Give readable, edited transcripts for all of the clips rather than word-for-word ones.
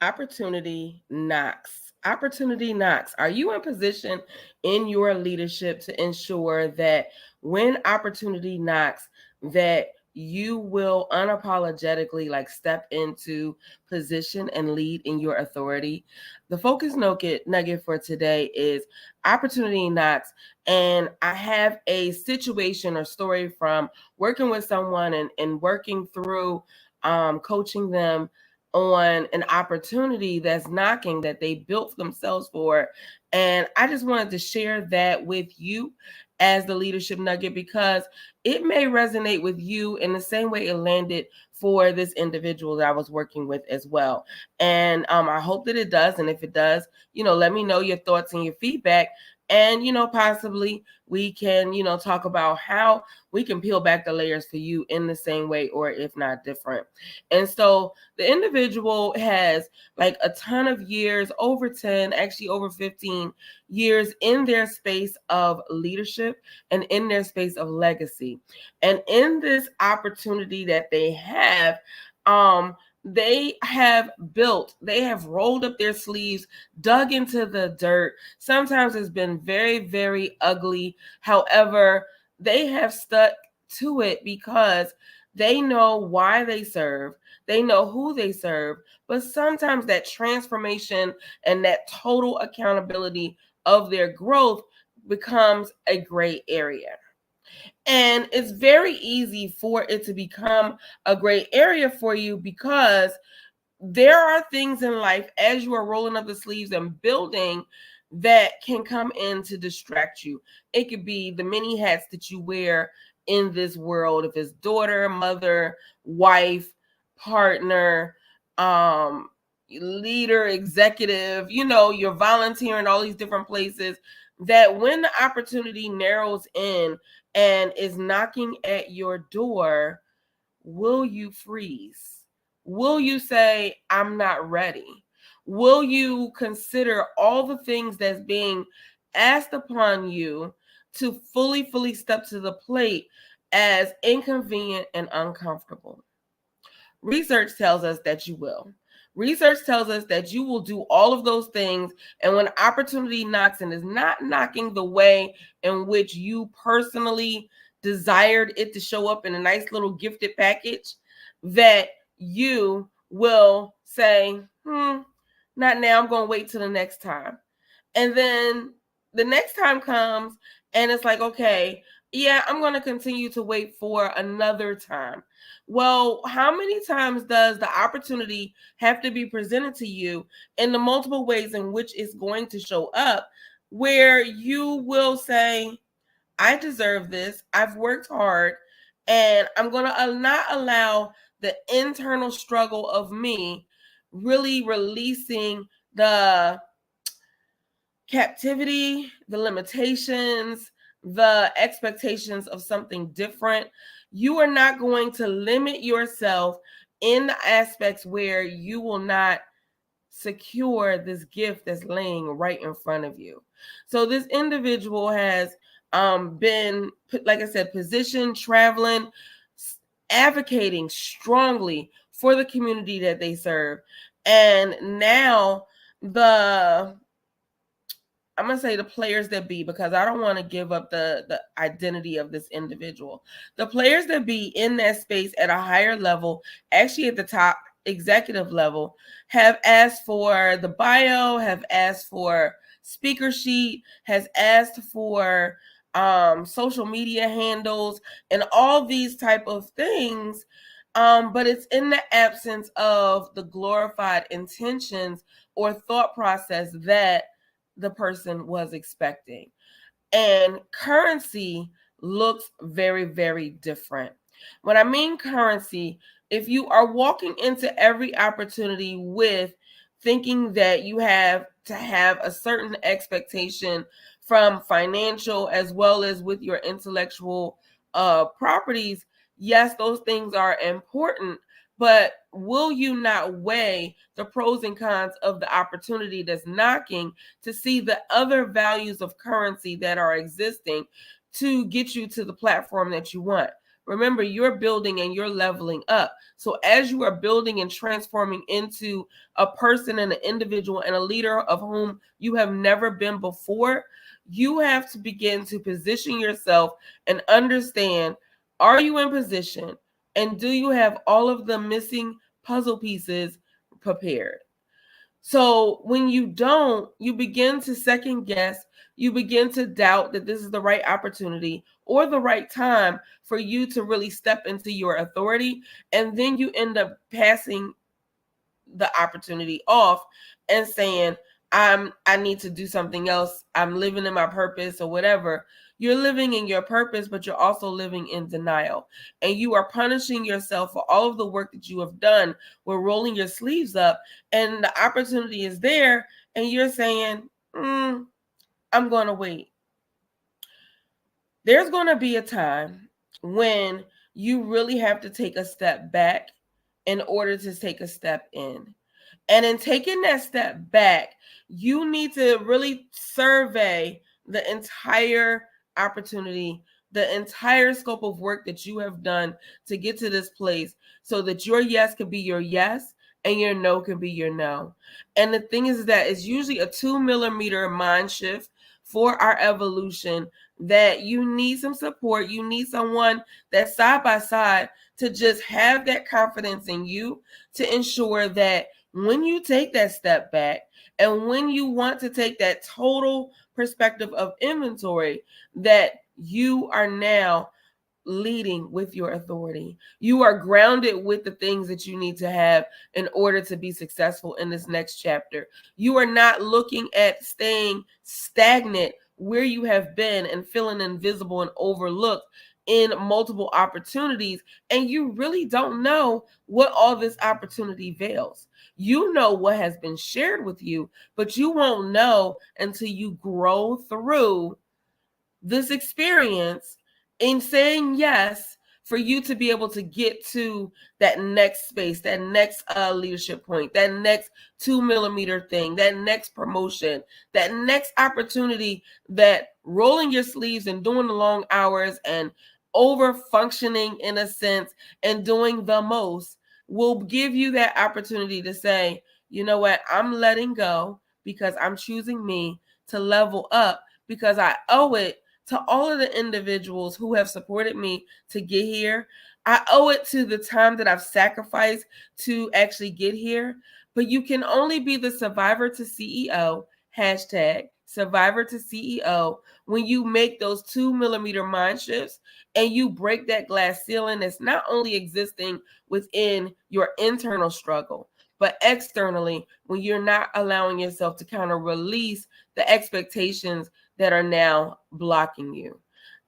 Opportunity knocks. Opportunity knocks. Are you in position in your leadership to ensure that when opportunity knocks, that you will unapologetically step into position and lead in your authority? The focus nugget for today is opportunity knocks. And I have a situation or story from working with someone and working through coaching them on an opportunity that's knocking that they built themselves for. And I just wanted to share that with you as the leadership nugget because it may resonate with you in the same way it landed for this individual that I was working with as well. And I hope that it does. And if it does, let me know your thoughts and your feedback. And, possibly we can, talk about how we can peel back the layers for you in the same way or if not different. And so the individual has a ton of years, over 10, actually over 15 years in their space of leadership and in their space of legacy. And in this opportunity that they have, they have rolled up their sleeves, dug into the dirt. Sometimes it's been very, very ugly. However, they have stuck to it because they know why they serve. They know who they serve. But sometimes that transformation and that total accountability of their growth becomes a gray area. And it's very easy for it to become a gray area for you because there are things in life as you are rolling up the sleeves and building that can come in to distract you. It could be the many hats that you wear in this world. If it's daughter, mother, wife, partner, leader, executive, you're volunteering all these different places, that when the opportunity narrows in and is knocking at your door, will you freeze? Will you say, I'm not ready? Will you consider all the things that's being asked upon you to fully step to the plate as inconvenient and uncomfortable? Research tells us that you will. Research tells us that you will do all of those things. And when opportunity knocks and is not knocking the way in which you personally desired it to show up in a nice little gifted package, that you will say, not now, I'm going to wait till the next time. And then the next time comes and it's like, okay, yeah, I'm going to continue to wait for another time. Well, how many times does the opportunity have to be presented to you in the multiple ways in which it's going to show up where you will say, I deserve this. I've worked hard and I'm going to not allow the internal struggle of me really releasing the captivity, the limitations, the expectations of something different. You are not going to limit yourself in the aspects where you will not secure this gift that's laying right in front of you. So this individual has been, like I said, positioned, traveling, advocating strongly for the community that they serve. And now I'm going to say the players that be, because I don't want to give up the identity of this individual. The players that be in that space at a higher level, actually at the top executive level, have asked for the bio, have asked for speaker sheet, has asked for social media handles and all these type of things. But it's in the absence of the glorified intentions or thought process that the person was expecting. And currency looks very, very different. When I mean currency, if you are walking into every opportunity with thinking that you have to have a certain expectation from financial as well as with your intellectual properties, yes, those things are important, but will you not weigh the pros and cons of the opportunity that's knocking to see the other values of currency that are existing to get you to the platform that you want? remember, you're building and you're leveling up. So as you are building and transforming into a person and an individual and a leader of whom you have never been before, you have to begin to position yourself and understand, are you in position and do you have all of the missing puzzle pieces prepared? So when you don't, you begin to second guess, you begin to doubt that this is the right opportunity or the right time for you to really step into your authority. And then you end up passing the opportunity off and saying, I need to do something else. I'm living in my purpose or whatever. You're living in your purpose, but you're also living in denial. And you are punishing yourself for all of the work that you have done. We're rolling your sleeves up and the opportunity is there. And you're saying, I'm going to wait. There's going to be a time when you really have to take a step back in order to take a step in. And in taking that step back, you need to really survey the entire opportunity, the entire scope of work that you have done to get to this place so that your yes can be your yes and your no can be your no. And the thing is that it's usually a 2 millimeter mind shift for our evolution, that you need some support. You need someone that's side by side to just have that confidence in you to ensure that when you take that step back and when you want to take that total perspective of inventory, that you are now leading with your authority. You are grounded with the things that you need to have in order to be successful in this next chapter. You are not looking at staying stagnant where you have been and feeling invisible and overlooked in multiple opportunities, and you really don't know what all this opportunity veils. You know what has been shared with you, but you won't know until you grow through this experience in saying yes, for you to be able to get to that next space, that next leadership point, that next 2 millimeter thing, that next promotion, that next opportunity, that rolling your sleeves and doing the long hours and over functioning in a sense and doing the most will give you that opportunity to say, you know what, I'm letting go because I'm choosing me to level up, because I owe it to all of the individuals who have supported me to get here. I owe it to the time that I've sacrificed to actually get here. But you can only be the survivor to CEO, hashtag survivor to CEO, when you make those 2 millimeter mind shifts and you break that glass ceiling that's not only existing within your internal struggle, but externally, when you're not allowing yourself to kind of release the expectations that are now blocking you.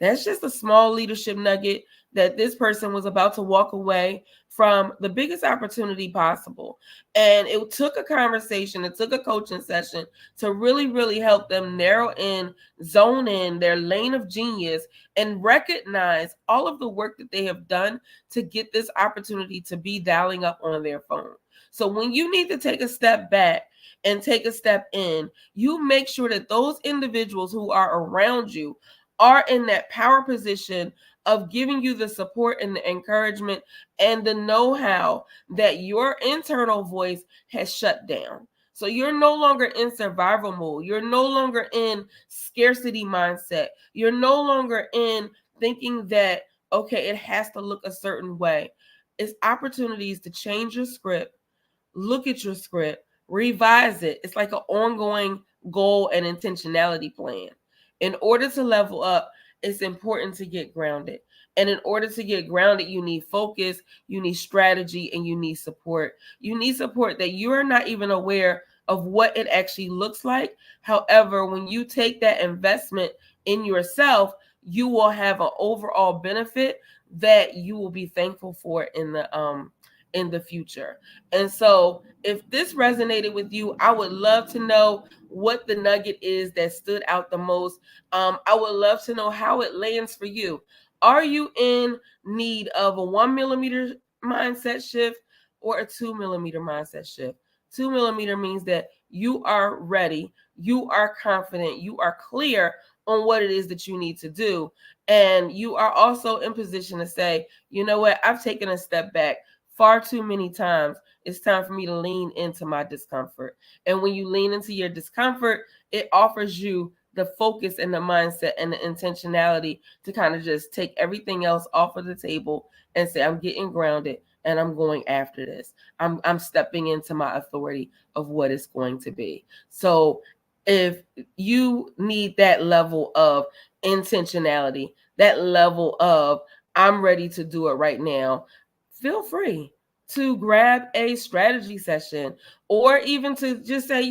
That's just a small leadership nugget that this person was about to walk away from the biggest opportunity possible. And it took a conversation, it took a coaching session to really, really help them narrow in, zone in their lane of genius, and recognize all of the work that they have done to get this opportunity to be dialing up on their phone. So when you need to take a step back and take a step in, you make sure that those individuals who are around you are in that power position of giving you the support and the encouragement and the know-how that your internal voice has shut down. So you're no longer in survival mode. You're no longer in scarcity mindset. You're no longer in thinking that, okay, it has to look a certain way. It's opportunities to change your script, look at your script, revise it. It's like an ongoing goal and intentionality plan. In order to level up, it's important to get grounded. And in order to get grounded, you need focus, you need strategy, and you need support. You need support that you are not even aware of what it actually looks like. However, when you take that investment in yourself, you will have an overall benefit that you will be thankful for in the future. And so if this resonated with you, I would love to know what the nugget is that stood out the most. I would love to know how it lands for you. Are you in need of a 1 millimeter mindset shift or a 2 millimeter mindset shift? 2 millimeter means that you are ready, you are confident, you are clear on what it is that you need to do. And you are also in position to say, you know what, I've taken a step back far too many times. It's time for me to lean into my discomfort. And when you lean into your discomfort, it offers you the focus and the mindset and the intentionality to kind of just take everything else off of the table and say, I'm getting grounded and I'm going after this. I'm stepping into my authority of what it's going to be. So if you need that level of intentionality, that level of I'm ready to do it right now, feel free to grab a strategy session, or even to just say,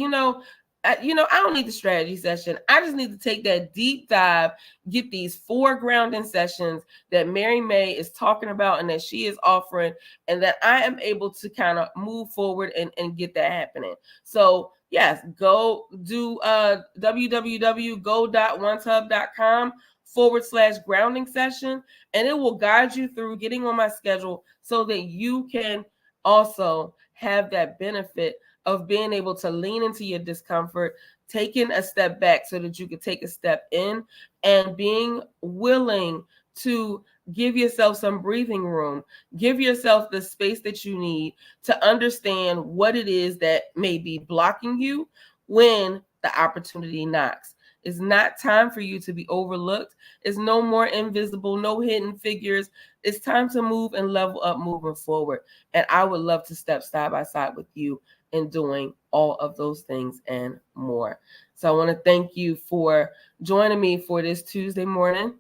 I don't need the strategy session. I just need to take that deep dive, get these 4 grounding sessions that Mary May is talking about and that she is offering, and that I am able to kind of move forward and get that happening. So yes, go do www.go.onetub.com/grounding session, and it will guide you through getting on my schedule so that you can also have that benefit of being able to lean into your discomfort, taking a step back so that you can take a step in, and being willing to give yourself some breathing room, give yourself the space that you need to understand what it is that may be blocking you when the opportunity knocks. It's not time for you to be overlooked. It's no more invisible, no hidden figures. It's time to move and level up moving forward. And I would love to step side by side with you in doing all of those things and more. So I want to thank you for joining me for this Tuesday morning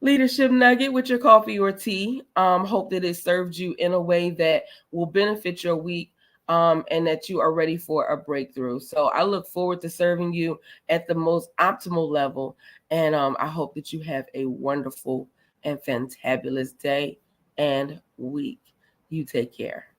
leadership nugget with your coffee or tea. Hope that it served you in a way that will benefit your week, and that you are ready for a breakthrough. So I look forward to serving you at the most optimal level. And I hope that you have a wonderful and fantabulous day and week. You take care.